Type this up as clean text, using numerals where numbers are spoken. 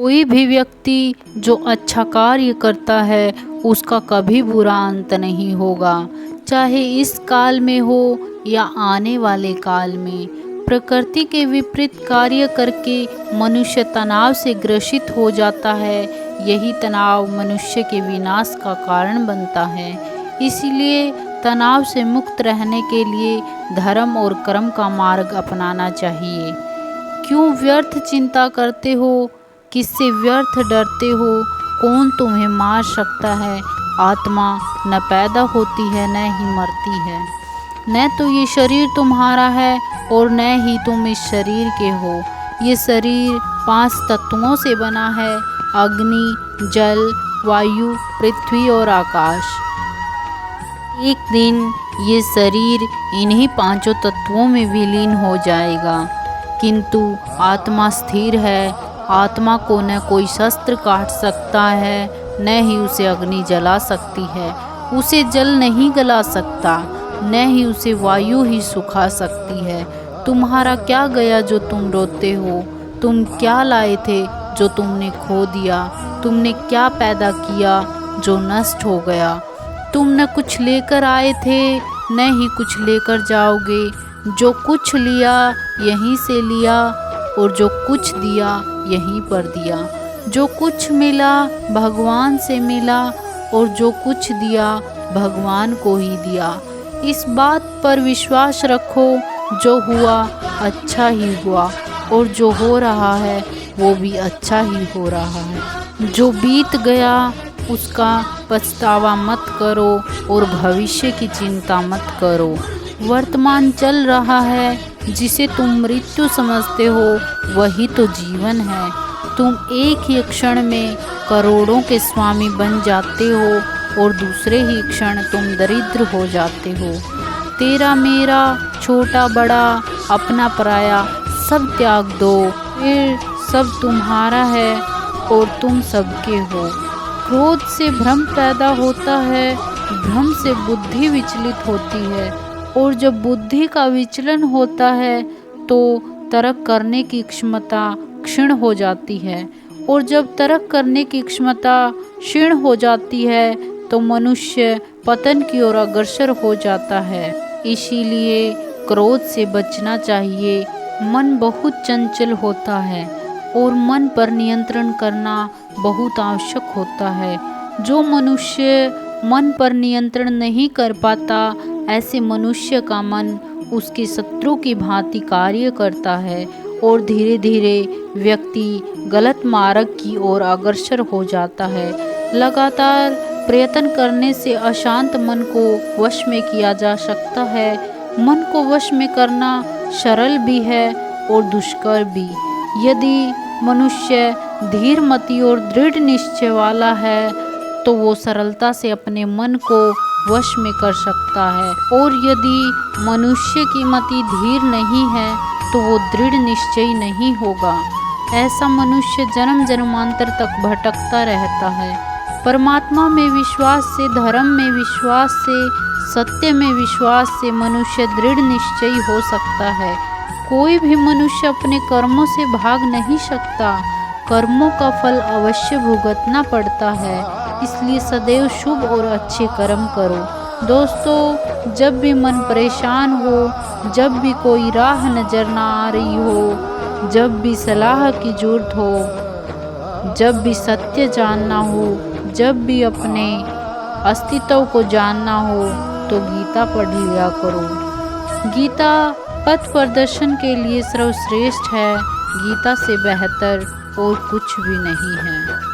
कोई भी व्यक्ति जो अच्छा कार्य करता है उसका कभी बुरा अंत नहीं होगा, चाहे इस काल में हो या आने वाले काल में। प्रकृति के विपरीत कार्य करके मनुष्य तनाव से ग्रसित हो जाता है। यही तनाव मनुष्य के विनाश का कारण बनता है। इसीलिए तनाव से मुक्त रहने के लिए धर्म और कर्म का मार्ग अपनाना चाहिए। क्यों व्यर्थ चिंता करते हो? किससे व्यर्थ डरते हो? कौन तुम्हें मार सकता है? आत्मा न पैदा होती है न ही मरती है। न तो ये शरीर तुम्हारा है और न ही तुम इस शरीर के हो। ये शरीर 5 तत्वों से बना है: अग्नि, जल, वायु, पृथ्वी और आकाश। एक दिन ये शरीर इन्हीं 5 तत्वों में विलीन हो जाएगा, किंतु आत्मा स्थिर है। आत्मा को न कोई शस्त्र काट सकता है, न ही उसे अग्नि जला सकती है। उसे जल नहीं गला सकता, न ही उसे वायु ही सुखा सकती है। तुम्हारा क्या गया जो तुम रोते हो? तुम क्या लाए थे जो तुमने खो दिया? तुमने क्या पैदा किया जो नष्ट हो गया? तुम न कुछ लेकर आए थे, न ही कुछ लेकर जाओगे। जो कुछ लिया यहीं से लिया और जो कुछ दिया यहीं पर दिया। जो कुछ मिला भगवान से मिला और जो कुछ दिया भगवान को ही दिया। इस बात पर विश्वास रखो, जो हुआ अच्छा ही हुआ और जो हो रहा है वो भी अच्छा ही हो रहा है। जो बीत गया उसका पछतावा मत करो और भविष्य की चिंता मत करो। वर्तमान चल रहा है, जिसे तुम मृत्यु समझते हो वही तो जीवन है। तुम एक ही क्षण में करोड़ों के स्वामी बन जाते हो और दूसरे ही क्षण तुम दरिद्र हो जाते हो। तेरा मेरा, छोटा बड़ा, अपना पराया सब त्याग दो, फिर सब तुम्हारा है और तुम सबके हो। क्रोध से भ्रम पैदा होता है, भ्रम से बुद्धि विचलित होती है और जब बुद्धि का विचलन होता है तो तर्क करने की क्षमता क्षीण हो जाती है और जब तर्क करने की क्षमता क्षीण हो जाती है तो मनुष्य पतन की ओर अग्रसर हो जाता है। इसीलिए क्रोध से बचना चाहिए। मन बहुत चंचल होता है और मन पर नियंत्रण करना बहुत आवश्यक होता है। जो मनुष्य मन पर नियंत्रण नहीं कर पाता, ऐसे मनुष्य का मन उसके शत्रु की भांति कार्य करता है और धीरे धीरे व्यक्ति गलत मार्ग की ओर अग्रसर हो जाता है। लगातार प्रयत्न करने से अशांत मन को वश में किया जा सकता है। मन को वश में करना सरल भी है और दुष्कर भी। यदि मनुष्य धीरमति और दृढ़ निश्चय वाला है तो वो सरलता से अपने मन को वश में कर सकता है, और यदि मनुष्य की मति धीर नहीं है तो वो दृढ़ निश्चयी नहीं होगा। ऐसा मनुष्य जन्म जन्मांतर तक भटकता रहता है। परमात्मा में विश्वास से, धर्म में विश्वास से, सत्य में विश्वास से मनुष्य दृढ़ निश्चयी हो सकता है। कोई भी मनुष्य अपने कर्मों से भाग नहीं सकता। कर्मों का फल अवश्य भुगतना पड़ता है। इसलिए सदैव शुभ और अच्छे कर्म करो। दोस्तों, जब भी मन परेशान हो, जब भी कोई राह नज़र ना आ रही हो, जब भी सलाह की ज़रूरत हो, जब भी सत्य जानना हो, जब भी अपने अस्तित्व को जानना हो तो गीता पढ़ लिया करो। गीता पथ प्रदर्शन के लिए सर्वश्रेष्ठ है। गीता से बेहतर और कुछ भी नहीं है।